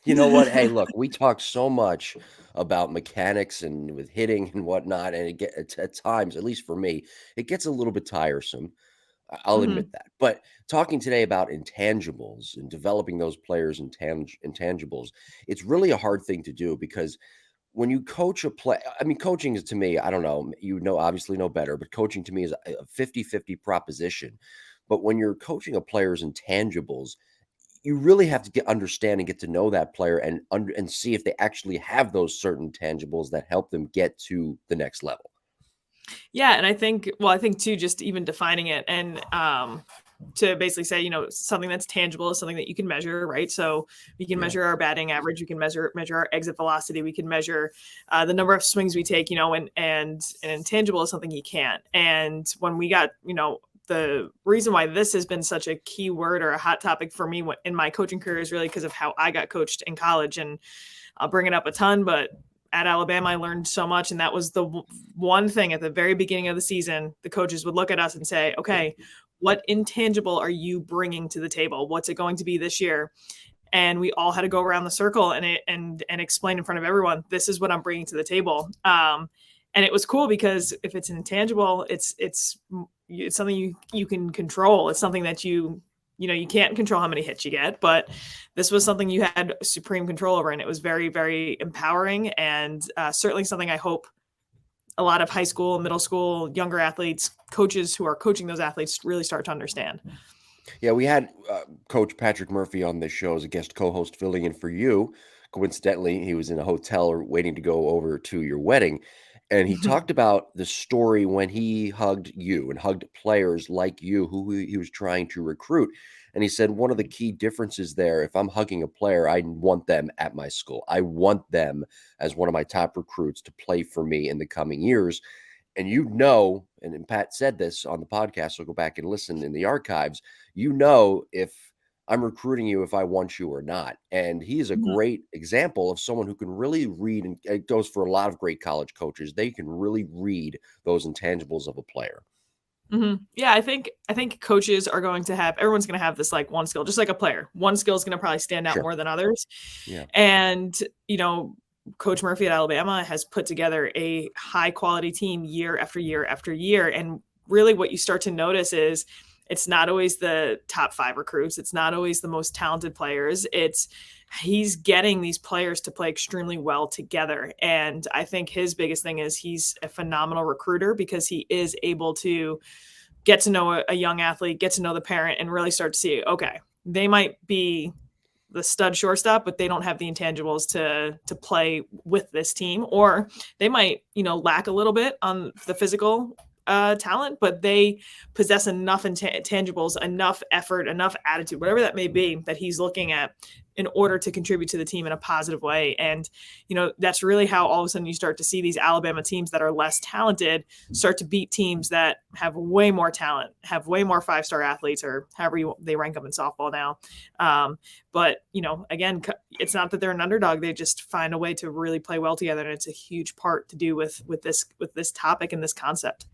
You know what? Hey, look, we talk so much about mechanics and with hitting and whatnot, and at times, at least for me, it gets a little bit tiresome. I'll Mhm. admit that. But talking today about intangibles and developing those players' intangibles, it's really a hard thing to do because when you coach a play, I mean, coaching is to me, I don't know, you know, obviously know better, but coaching to me is a 50-50 proposition. But when you're coaching a player's intangibles, you really have to understand and get to know that player and see if they actually have those certain tangibles that help them get to the next level. Yeah, and I think too, just even defining it and to basically say, something that's tangible is something that you can measure, right? So we can Yeah. measure our batting average, we can measure our exit velocity, we can measure the number of swings we take, and an intangible is something you can't. And when we got, the reason why this has been such a key word or a hot topic for me in my coaching career is really because of how I got coached in college. And I'll bring it up a ton, but at Alabama, I learned so much. And that was the one thing at the very beginning of the season, the coaches would look at us and say, okay, what intangible are you bringing to the table? What's it going to be this year? And we all had to go around the circle and explain in front of everyone, this is what I'm bringing to the table. And it was cool because if it's an intangible, it's something you can control. It's something that you can't control how many hits you get, but this was something you had supreme control over, and it was very, very empowering, and certainly something I hope a lot of high school, middle school, younger athletes, coaches who are coaching those athletes really start to understand. Yeah, we had Coach Patrick Murphy on this show as a guest co-host filling in for you. Coincidentally, he was in a hotel waiting to go over to your wedding, and he talked about the story when he hugged you and hugged players like you who he was trying to recruit. And he said one of the key differences there, if I'm hugging a player, I want them at my school. I want them as one of my top recruits to play for me in the coming years. And and Pat said this on the podcast, so go back and listen in the archives. If I'm recruiting you, if I want you or not. And he is a Mhm. great example of someone who can really read, and it goes for a lot of great college coaches. They can really read those intangibles of a player. Yeah, I think coaches are going to have everyone's going to have this like one skill, just like a player. One skill is going to probably stand out Sure. more than others. Yeah. And, Coach Murphy at Alabama has put together a high quality team year after year after year. And really what you start to notice is it's not always the top 5 recruits. It's not always the most talented players. He's getting these players to play extremely well together. And I think his biggest thing is he's a phenomenal recruiter because he is able to get to know a young athlete, get to know the parent, and really start to see, okay, they might be the stud shortstop, but they don't have the intangibles to play with this team, or they might lack a little bit on the physical talent, but they possess enough intangibles, enough effort, enough attitude, whatever that may be, that he's looking at in order to contribute to the team in a positive way. And that's really how all of a sudden you start to see these Alabama teams that are less talented start to beat teams that have way more talent, have way more 5-star athletes, or however they rank them in softball now. But again, it's not that they're an underdog; they just find a way to really play well together, and it's a huge part to do with this topic and this concept.